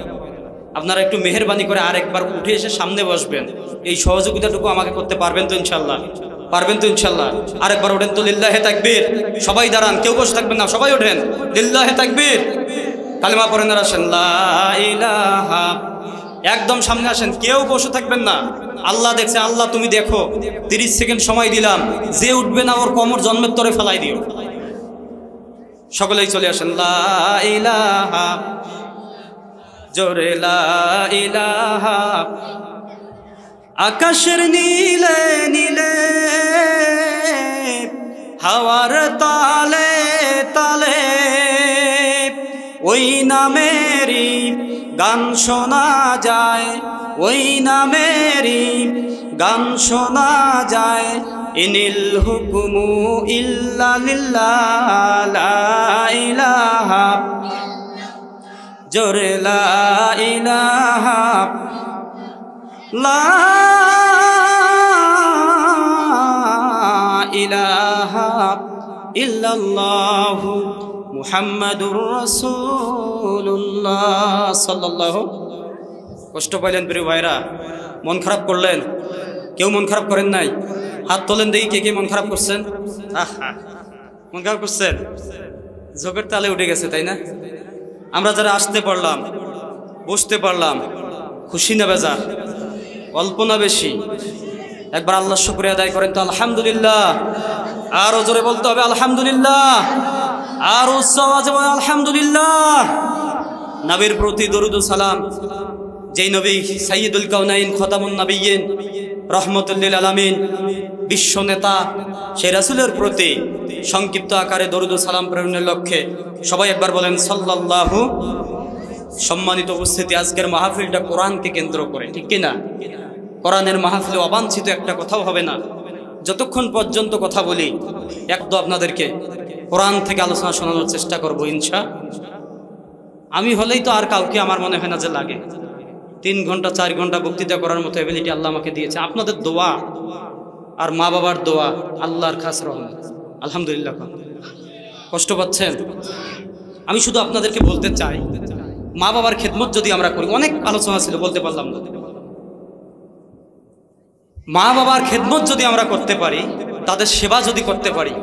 আপনারা একটু মেহেরবানি করে আরেকবার উঠে এসে সামনে বসবেন, এই সহযোগিতাটুকু আমাকে করতে পারবেন তো ইনশাল্লাহ? পারবেন তো ইনশাল্লাহ? আরেকবার ওঠেন তো, লিল্লাহে তাকবীর। সবাই দাঁড়ান, কেউ বসে থাকবেন না, সবাই ওঠেন, লিল্লাহে তাকবীর। কালিমা পড়েন আর আসেন, লা ইলাহা। একদম সামনে আসেন, কেউ বসে থাকবেন না। আল্লাহ দেখছে, আল্লাহ তুমি দেখো। 30 সেকেন্ড সময় দিলাম, যে উঠবে না ওর কোমর জন্মের তরে ফেলাই দিও। সকলেই চলে আসেন। লা ইলাহা, জোরে লা ইলাহা। আকাশের নীলে নীলে, হাওয়ার তালে তালে, ওই নামেরই গান শোনা যায়, ওই নামেরই গান শোনা যায়। ইনিল হুকুমু ইল্লা লিল্লাহ, লা ইলাহা, জোরে লা ইলাহা, লা ইলাহা ইল্লাল্লাহু মুহাম্মাদুর রাসূলুল্লাহ সাল্লাল্লাহু। কষ্ট পাইলেন প্রিয় ভাইরা? মন খারাপ করলেন? কেউ মন খারাপ করেন নাই? হাত তোলেন দেখি কে কে মন খারাপ করছেন। মন খারাপ করছেন? ঝোঁকের তালে উঠে গেছে, তাই না? আমরা যারা আসতে পারলাম, বসতে পারলাম, খুশি না বেজার? অল্প না বেশি? একবার আল্লাহ শুকরিয়া আদায় করেন তো আলহামদুলিল্লাহ। আরো জোরে বলতে হবে আলহামদুলিল্লাহ, আর উচ্চ আওয়াজে বলেন আলহামদুলিল্লাহ। নবীর প্রতি দরুদ ও সালাম, যেই নবী সাইয়্যিদুল কাউনাইন, খতামুন নবিয়্যিন, রহমতুল লিল আলামিন, বিশ্ব নেতা, সেই রাসূলের প্রতি সংক্ষিপ্ত আকারে দরুদ ও সালাম প্রেরণের লক্ষ্যে সবাই একবার বলেন সাল্লাল্লাহু। সম্মানিত উপস্থিতি, আজকের মাহফিলটা কোরআনকে কেন্দ্র করে, ঠিক কিনা? কোরআনের মাহফিলে অবাঞ্ছিত একটা কথাও হবে না যতক্ষণ পর্যন্ত কথা বলি। একদম আপনাদেরকে কোরআন থেকে আলোচনা শোনানোর চেষ্টা করব ইনশাআল্লাহ। আমি হলেই তো আর কাউকে আমার মনে হয় না যে লাগে। 3 ঘন্টা 4 ঘন্টা বক্তৃতা করার মতো এবিলিটি আল্লাহ আমাকে দিয়েছে। আপনাদের দোয়া আর মা বাবার দোয়া আল্লাহর খাস রহমত, আলহামদুলিল্লাহ। কষ্ট পাচ্ছেন? আমি শুধু আপনাদেরকে বলতে চাই, মা বাবার খেদমত যদি আমরা করি, অনেক আলোচনা ছিল বলতে পারলাম না। মা বাবার খেদমত যদি আমরা করতে পারি, তাদের সেবা যদি করতে পারি,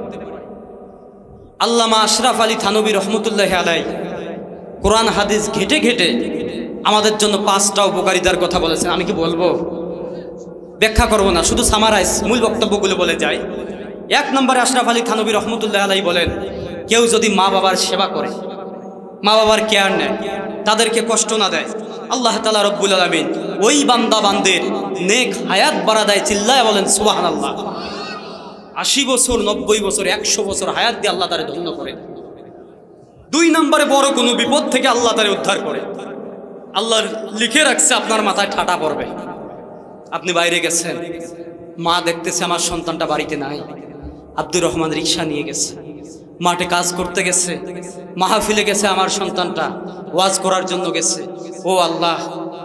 আল্লামা আশরাফ আলী থানভী রহমতুল্লাহ আলাই কোরআন হাদিস ঘেটে ঘেটে আমাদের জন্য 5টা উপকারিতার কথা বলেছেন। আমি কি বলবো? ব্যাখ্যা করব না, শুধু সামারাইজ, মূল বক্তব্যগুলো বলে যাই। 1 নম্বরে আশরাফ আলী থানভী রহমতুল্লাহ আলাই বলেন, কেউ যদি মা বাবার সেবা করে, মা বাবার কেয়ার নেয়, তাদেরকে কষ্ট না দেয়, আল্লাহ তাআলা রব্বুল আলামিন ওই বান্দা বান্দের নেক হায়াত বাড়া দেয়। চিল্লায় বলেন সুবহানাল্লাহ। 80 বছর, 90 বছর, 100 বছর হায়াত দিয়ে আল্লাহ তারে ধন্য করে। 2 নম্বরে বড় কোনো বিপদ থেকে আল্লাহ তারে উদ্ধার করে। আল্লাহ লিখে রাখছে আপনার মাথায় ঠাটা পড়বে। আপনি বাইরে গেছেন, মা দেখতেছে আমার সন্তানটা বাড়িতে নাই। আব্দুর রহমান রিকশা নিয়ে গেছে, মাঠে কাজ করতে গেছে, মাহফিলে গেছে, আমার সন্তানটা ওয়াজ করার জন্য গেছে। ও আল্লাহ,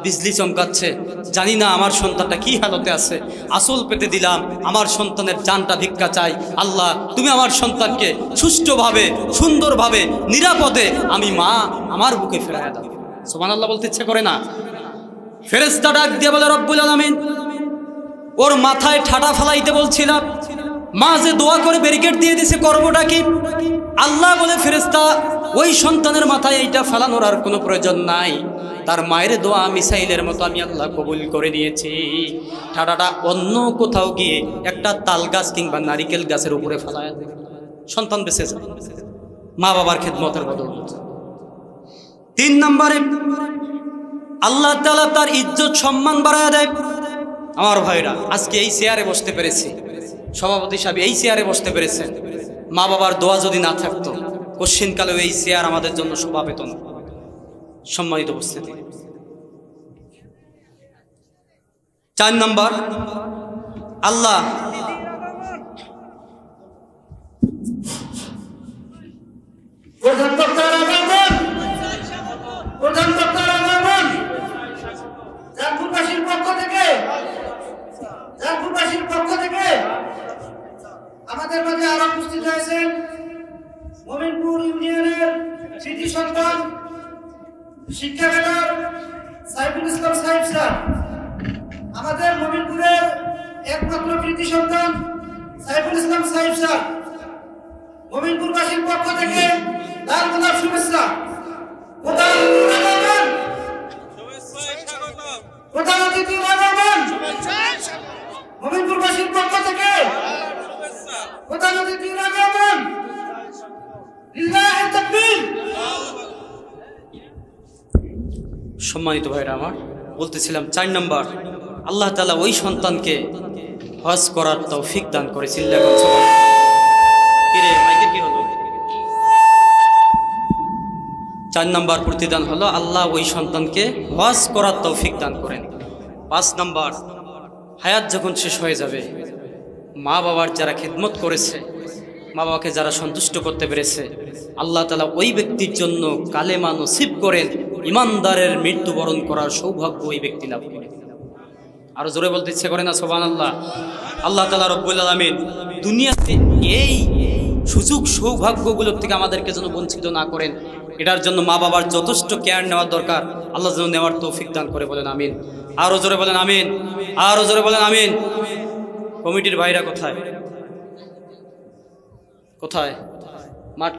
বিজলি চমকাচ্ছে, জানি না আমার সন্তানটা কি হালতে আছে, আসল পেতে দিলাম, আমার সন্তানের জানটা ভিক্ষা চাই। আল্লাহ, তুমি আমার সন্তানকে সুষ্ঠুভাবে, সুন্দরভাবে, নিরাপদে আমি মা আমার বুকে ফেরাইয়া দাও। সুবহানাল্লাহ বলতে ইচ্ছে করে না? ফেরেশতা ডাক দিয়ে বলে, রব্বুল আলামিন ওর মাথায় ঠাটা ফেলাইতে বলছিলাম, মা যে দোয়া করে ব্যারিকেড দিয়ে দিছে, করবোটা কি? আল্লাহ বলে, ফেরেশতা ওই সন্তানের মাথায় এইটা ফেলানোর আর কোনো প্রয়োজন নাই, তার মায়ের দোয়া মিসাইলের মতো আমি আল্লাহ কবুল করে নিয়েছি। ঠাটাটা অন্য কোথাও গিয়ে একটা তাল গাছ কিংবা নারিকেল গাছের উপরে ফেলায় সন্তান বেঁচে যায়, মা বাবার খেদমতের বদৌলতে। 3 নম্বরে আল্লাহ তাআলা তার ইজ্জত সম্মান বাড়ায় দেয়। আমার ভাইরা, আজকে এই চেয়ারে বসতে পেরেছি, সভাপতি সাহেব এই চেয়ারে বসতে পেরেছেন, মা বাবার দোয়া যদি না থাকতো কোশ্চিনকালেও এই চেয়ার আমাদের জন্য শোভা পেত না। সম্মানিত উপস্থিতি, 4 নম্বর, আল্লাহ আমাদের মাঝে আরো উপস্থিত হয়েছেন মোমিনপুর ইউনিয়নের কৃতি সন্তান, শিক্ষা মেলার সাইফুল ইসলাম সাহেব স্যার। আমাদের মোমিনপুরের একমাত্র কৃতি সন্তান সাইফুল ইসলাম সাহেব স্যার, মোমিনপুরবাসীর পক্ষ থেকে লাল গোলাপ শুভেচ্ছা। প্রধান অতিথি মোমিনপুরবাসীর পক্ষ থেকে প্রধান অতিথি আগমন। লিল্লাহি তাকবীর। সম্মানিত ভাইরা আমার, বলতেছিলাম 4 নম্বর, আল্লাহ তাআলা ওই সন্তানকে হজ করার তৌফিক দান করেছিল। কিরে মাইকে কি হলো? 4 নম্বর প্রতিদান হলো আল্লাহ ওই সন্তানকে হজ করার তৌফিক দান করেন। 5 নম্বর, হায়াত যখন শেষ হয়ে যাবে, মা বাবার যারা খিদমত করেছে, মা বাবাকে যারা সন্তুষ্ট করতে পেরেছে, আল্লাহ তাআলা ওই ব্যক্তির জন্য কালেমা নসিব করেন, ইমানদারের মৃত্যুবরণ করার সৌভাগ্য ওই ব্যক্তি লাভ করে। আরো জোরে বলতে ইচ্ছে করে না সুবহানাল্লাহ? আল্লাহ তাআলা রব্বুল আলামিন দুনিয়াতে এই সুযোগ সৌভাগ্যগুলোর থেকে আমাদেরকে যেন বঞ্চিত না করেন, এটার জন্য মা বাবার যথেষ্ট কেয়ার নেওয়ার দরকার। আল্লাহ যেন নেওয়ার তৌফিক দান করে, বলেন আমিন। আরো জোরে বলেন আমিন, আরো জোরে বলেন আমিন। কমিটির ভাইরা কোথায় কোথায়?